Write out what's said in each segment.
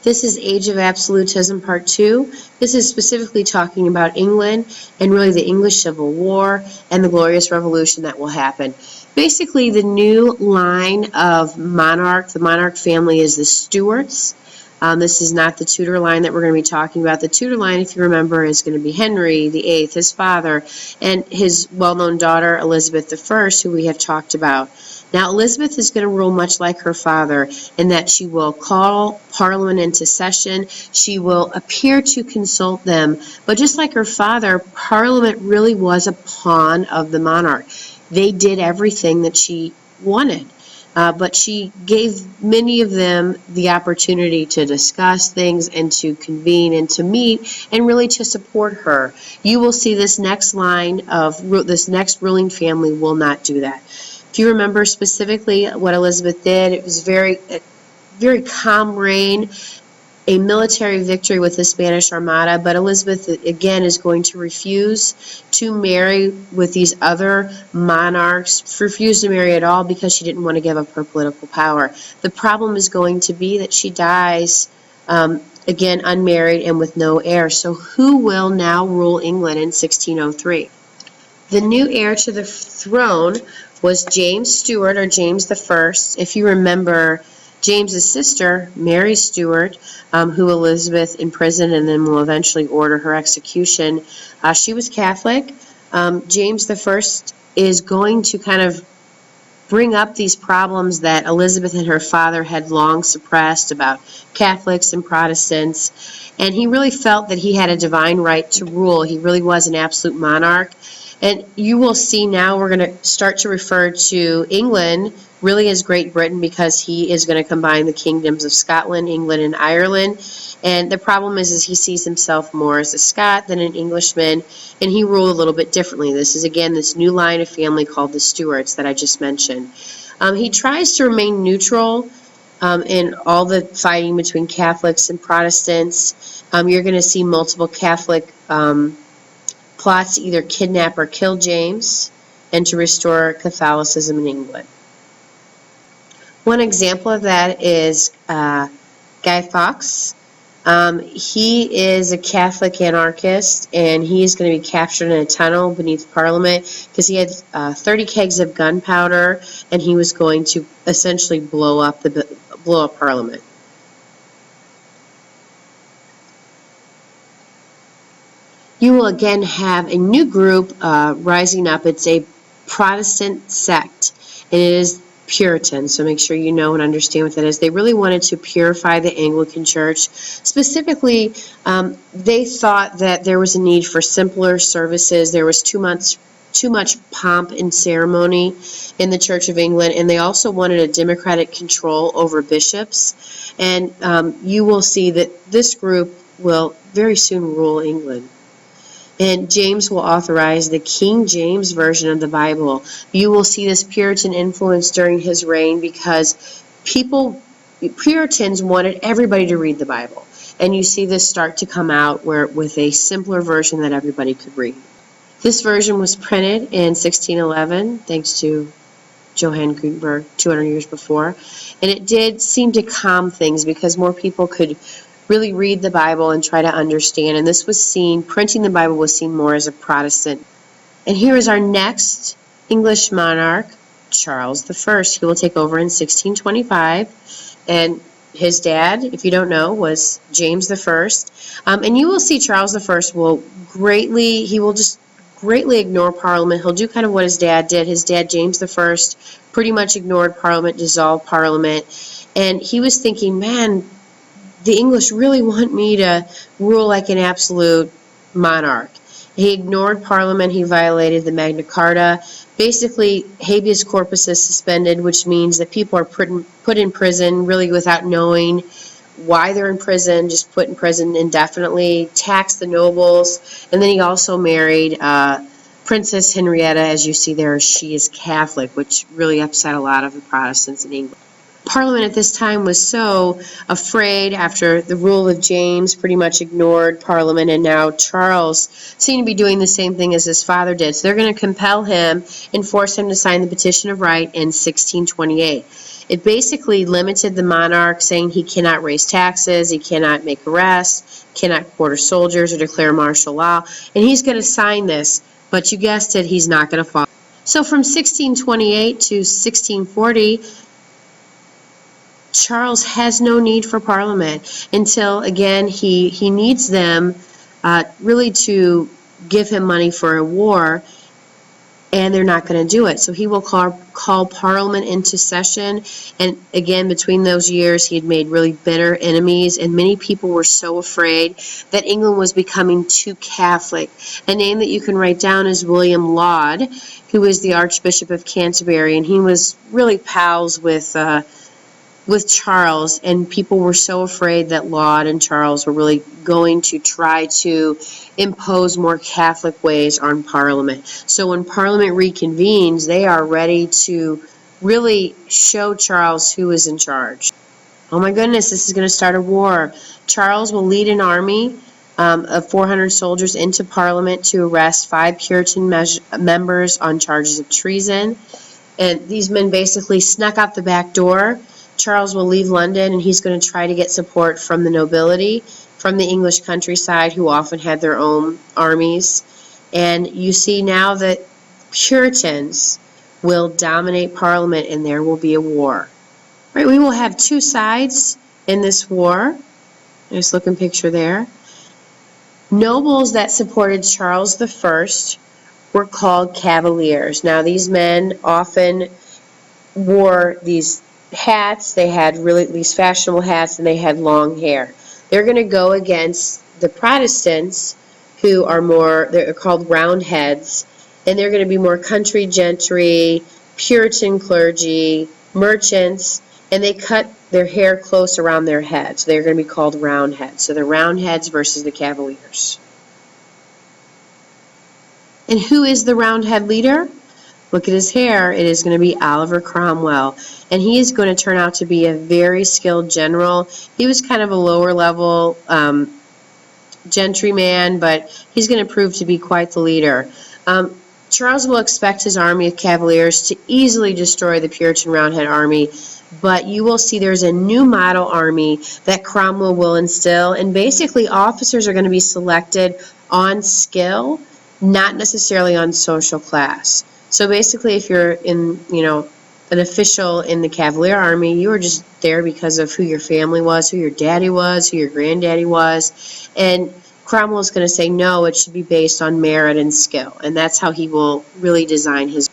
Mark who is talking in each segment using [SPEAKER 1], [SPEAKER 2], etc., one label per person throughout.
[SPEAKER 1] This is Age of Absolutism Part 2. This is specifically talking about England and really the English Civil War and the Glorious Revolution that will happen. Basically, the new line of monarch, the monarch family, is the Stuarts. This is not the Tudor line that we're going to be talking about. The Tudor line, if you remember, is going to be Henry VIII, his father, and his well-known daughter, Elizabeth I, who we have talked about. Now, Elizabeth is going to rule much like her father in that she will call Parliament into session. She will appear to consult them. But just like her father, Parliament really was a pawn of the monarch. They did everything that she wanted. But she gave many of them the opportunity to discuss things and to convene and to meet and really to support her. You will see this next line of this next ruling family will not do that. If you remember specifically what Elizabeth did, it was very calm reign, a military victory with the Spanish Armada, but Elizabeth, again, is going to refuse to marry with these other monarchs, refuse to marry at all because she didn't want to give up her political power. The problem is going to be that she dies, again, unmarried and with no heir. So who will now rule England in 1603? The new heir to the throne was James Stuart, or James I. If you remember, James's sister, Mary Stuart, who Elizabeth imprisoned and then will eventually order her execution, she was Catholic. James I is going to kind of bring up these problems that Elizabeth and her father had long suppressed about Catholics and Protestants, and he really felt that he had a divine right to rule. He really was an absolute monarch. And you will see now we're going to start to refer to England really as Great Britain because he is going to combine the kingdoms of Scotland, England, and Ireland. And the problem is he sees himself more as a Scot than an Englishman, and he ruled a little bit differently. This is, again, this new line of family called the Stuarts that I just mentioned. He tries to remain neutral in all the fighting between Catholics and Protestants. You're going to see multiple Catholic plots to either kidnap or kill James and to restore Catholicism in England. One example of that is Guy Fawkes. He is a Catholic anarchist, and he is going to be captured in a tunnel beneath Parliament because he had 30 kegs of gunpowder, and he was going to essentially blow up Parliament. You will again have a new group rising up. It's a Protestant sect, and it is Puritan, so make sure you know and understand what that is. They really wanted to purify the Anglican Church. Specifically, they thought that there was a need for simpler services. There was too much pomp and ceremony in the Church of England, and they also wanted a democratic control over bishops. And you will see that this group will very soon rule England. And James will authorize the King James Version of the Bible. You will see this Puritan influence during his reign because Puritans wanted everybody to read the Bible. And you see this start to come out with a simpler version that everybody could read. This version was printed in 1611, thanks to Johann Gutenberg 200 years before. And it did seem to calm things because more people could really read the Bible and try to understand. And this was seen, printing the Bible was seen more as a Protestant. And here is our next English monarch, Charles I. He will take over in 1625. And his dad, if you don't know, was James I. And you will see Charles I will just greatly ignore Parliament. He'll do kind of what his dad did. His dad, James I, pretty much ignored Parliament, dissolved Parliament. And he was thinking, man, the English really want me to rule like an absolute monarch. He ignored Parliament. He violated the Magna Carta. Basically, habeas corpus is suspended, which means that people are put in prison really without knowing why they're in prison, just put in prison indefinitely, taxed the nobles, and then he also married Princess Henrietta. As you see there, she is Catholic, which really upset a lot of the Protestants in England. Parliament at this time was so afraid after the rule of James, pretty much ignored Parliament, and now Charles seemed to be doing the same thing as his father did. So they're going to compel him and force him to sign the Petition of Right in 1628. It basically limited the monarch, saying he cannot raise taxes, he cannot make arrests, cannot quarter soldiers or declare martial law, and he's going to sign this, but you guessed it, he's not going to follow. So from 1628 to 1640, Charles has no need for Parliament until, again, he needs them really to give him money for a war, and they're not going to do it. So he will call Parliament into session, and again, between those years, he had made really bitter enemies, and many people were so afraid that England was becoming too Catholic. A name that you can write down is William Laud, who was the Archbishop of Canterbury, and he was really pals with Charles, and people were so afraid that Laud and Charles were really going to try to impose more Catholic ways on Parliament. So when Parliament reconvenes, they are ready to really show Charles who is in charge. Oh my goodness, this is going to start a war. Charles will lead an army of 400 soldiers into Parliament to arrest 5 Puritan members on charges of treason. And these men basically snuck out the back door. Charles will leave London, and he's going to try to get support from the nobility, from the English countryside, who often had their own armies. And you see now that Puritans will dominate Parliament, and there will be a war. Right? We will have 2 sides in this war. Just look and picture there. Nobles that supported Charles I were called Cavaliers. Now, these men often wore these hats. They had really these fashionable hats, and they had long hair. They're going to go against the Protestants, who are more, they're called Roundheads, and they're going to be more country gentry, Puritan clergy, merchants, and they cut their hair close around their heads. They're going to be called Roundheads. So the Roundheads versus the Cavaliers. And who is the Roundhead leader? Look at his hair. It is going to be Oliver Cromwell. And he is going to turn out to be a very skilled general. He was kind of a lower level gentryman, but he's going to prove to be quite the leader. Charles will expect his army of Cavaliers to easily destroy the Puritan Roundhead army, but you will see there's a new model army that Cromwell will instill, and basically officers are going to be selected on skill, not necessarily on social class. So basically, if you're in, an official in the Cavalier Army, you were just there because of who your family was, who your daddy was, who your granddaddy was. And Cromwell's going to say, no, it should be based on merit and skill. And that's how he will really design his.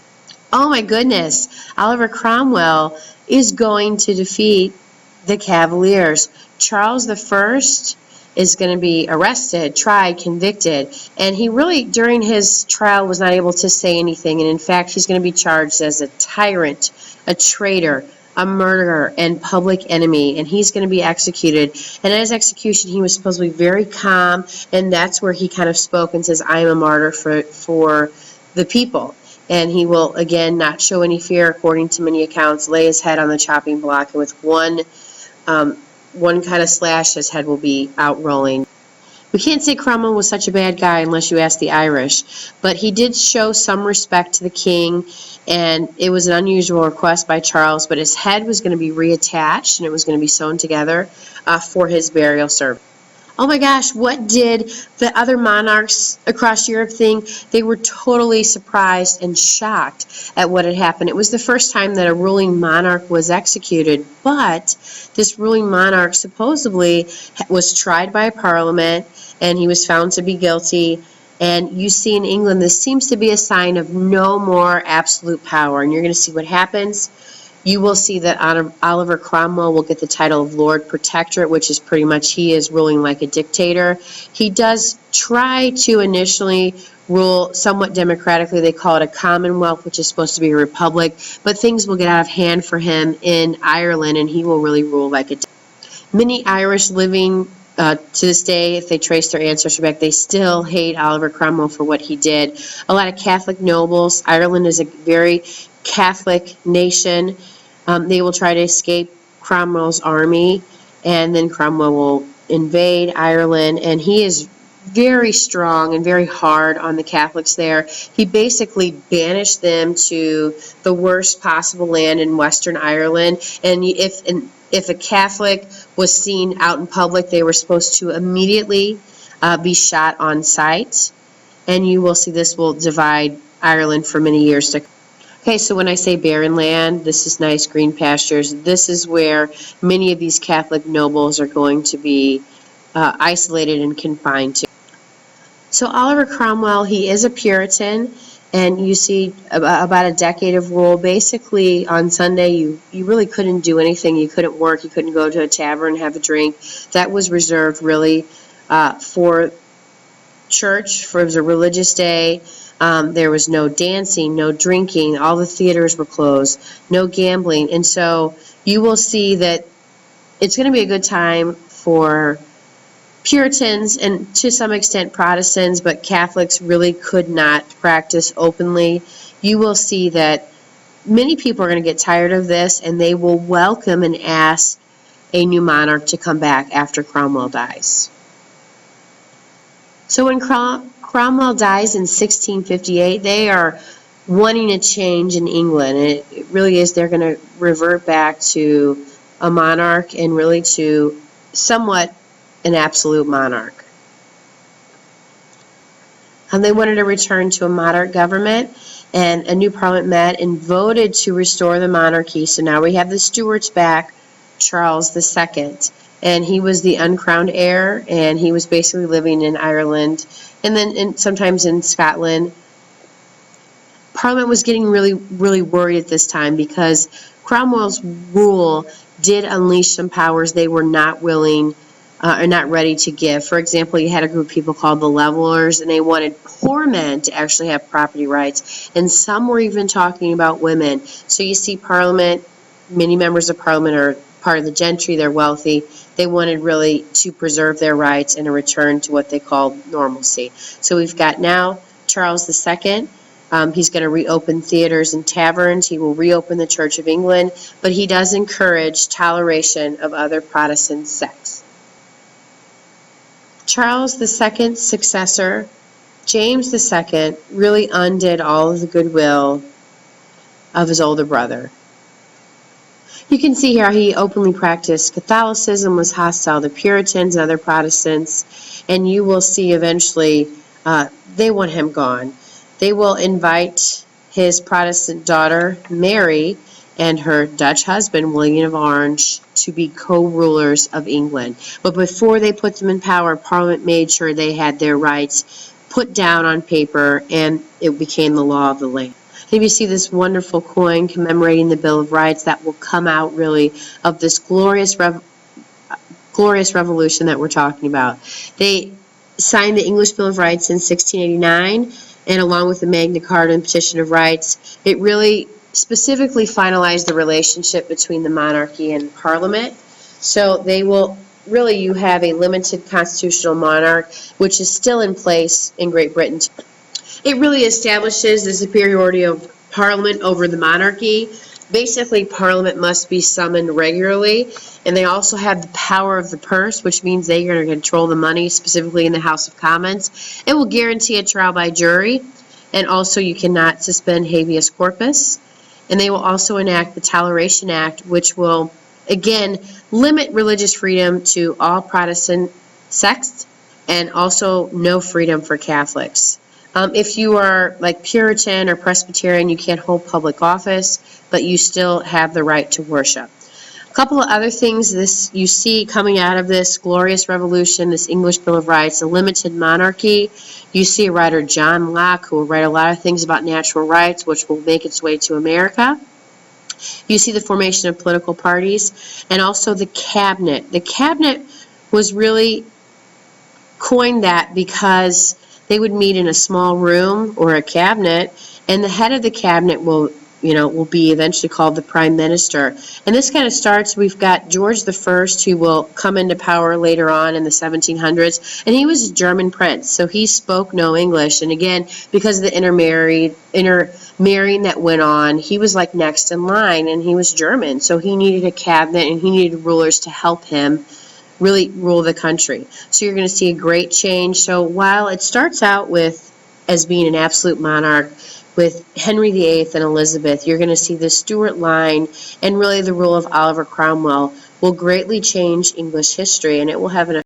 [SPEAKER 1] Oh my goodness, Oliver Cromwell is going to defeat the Cavaliers. Charles I is going to be arrested, tried, convicted, and he really, during his trial, was not able to say anything, and in fact, he's going to be charged as a tyrant, a traitor, a murderer, and public enemy, and he's going to be executed. And at his execution, he was supposed to be very calm, and that's where he kind of spoke and says, I am a martyr for the people. And he will, again, not show any fear, according to many accounts, lay his head on the chopping block, and with one kind of slash, his head will be out rolling. We can't say Cromwell was such a bad guy unless you ask the Irish, but he did show some respect to the king, and it was an unusual request by Charles, but his head was going to be reattached, and it was going to be sewn together for his burial service. Oh my gosh, what did the other monarchs across Europe think? They were totally surprised and shocked at what had happened. It was the first time that a ruling monarch was executed, but this ruling monarch supposedly was tried by Parliament, and he was found to be guilty. And you see in England, this seems to be a sign of no more absolute power, and you're going to see what happens. You will see that Oliver Cromwell will get the title of Lord Protectorate, which is pretty much he is ruling like a dictator. He does try to initially rule somewhat democratically. They call it a commonwealth, which is supposed to be a republic, but things will get out of hand for him in Ireland, and he will really rule like a dictator. Many Irish living to this day, if they trace their ancestry back, they still hate Oliver Cromwell for what he did. A lot of Catholic nobles. Ireland is a very Catholic nation. They will try to escape Cromwell's army, and then Cromwell will invade Ireland, and he is very strong and very hard on the Catholics there. He basically banished them to the worst possible land in Western Ireland, and if a Catholic was seen out in public, they were supposed to immediately be shot on sight, and you will see this will divide Ireland for many years to come. Okay, so when I say barren land, this is nice green pastures. This is where many of these Catholic nobles are going to be isolated and confined to. So Oliver Cromwell, he is a Puritan, and you see about a decade of rule. Basically, on Sunday, you really couldn't do anything. You couldn't work. You couldn't go to a tavern and have a drink. That was reserved really for church. It was a religious day. There was no dancing, no drinking. All the theaters were closed. No gambling. And so you will see that it's going to be a good time for Puritans and to some extent Protestants, but Catholics really could not practice openly. You will see that many people are going to get tired of this, and they will welcome and ask a new monarch to come back after Cromwell dies. So when Cromwell dies in 1658, they are wanting a change in England. And it really is, they're going to revert back to a monarch and really to somewhat an absolute monarch. And they wanted to return to a moderate government, and a new parliament met and voted to restore the monarchy. So now we have the Stuarts back, Charles II. And he was the uncrowned heir, and he was basically living in Ireland and then sometimes in Scotland. Parliament was getting really, really worried at this time because Cromwell's rule did unleash some powers they were not willing or not ready to give. For example, you had a group of people called the Levelers, and they wanted poor men to actually have property rights, and some were even talking about women. So you see Parliament, many members of Parliament are part of the gentry, they're wealthy. They wanted really to preserve their rights and a return to what they called normalcy. So we've got now Charles II. He's going to reopen theaters and taverns. He will reopen the Church of England, but he does encourage toleration of other Protestant sects. Charles II's successor, James II, really undid all of the goodwill of his older brother. You can see here he openly practiced Catholicism, was hostile to Puritans and other Protestants, and you will see eventually they want him gone. They will invite his Protestant daughter, Mary, and her Dutch husband, William of Orange, to be co-rulers of England. But before they put them in power, Parliament made sure they had their rights put down on paper, and it became the law of the land. Here you see this wonderful coin commemorating the Bill of Rights that will come out really of this glorious revolution that we're talking about. They signed the English Bill of Rights in 1689, and along with the Magna Carta and Petition of Rights, it really specifically finalized the relationship between the monarchy and Parliament. So they will really, you have a limited constitutional monarch, which is still in place in Great Britain. It really establishes the superiority of Parliament over the monarchy. Basically, Parliament must be summoned regularly, and they also have the power of the purse, which means they are going to control the money, specifically in the House of Commons. It will guarantee a trial by jury, and also you cannot suspend habeas corpus. And they will also enact the Toleration Act, which will, again, limit religious freedom to all Protestant sects, and also no freedom for Catholics. If you are like Puritan or Presbyterian, you can't hold public office, but you still have the right to worship. A couple of other things you see coming out of this glorious revolution, this English Bill of Rights, a limited monarchy. You see a writer, John Locke, who will write a lot of things about natural rights, which will make its way to America. You see the formation of political parties, and also the cabinet. The cabinet was really coined that because they would meet in a small room or a cabinet, and the head of the cabinet will be eventually called the Prime Minister. And this kind of starts, we've got George I, who will come into power later on in the 1700s, and he was a German prince, so he spoke no English. And again, because of the intermarrying that went on, he was like next in line, and he was German, so he needed a cabinet, and he needed rulers to help him really rule the country. So you're going to see a great change. So while it starts out with as being an absolute monarch with Henry VIII and Elizabeth, you're going to see the Stuart line and really the rule of Oliver Cromwell will greatly change English history, and it will have an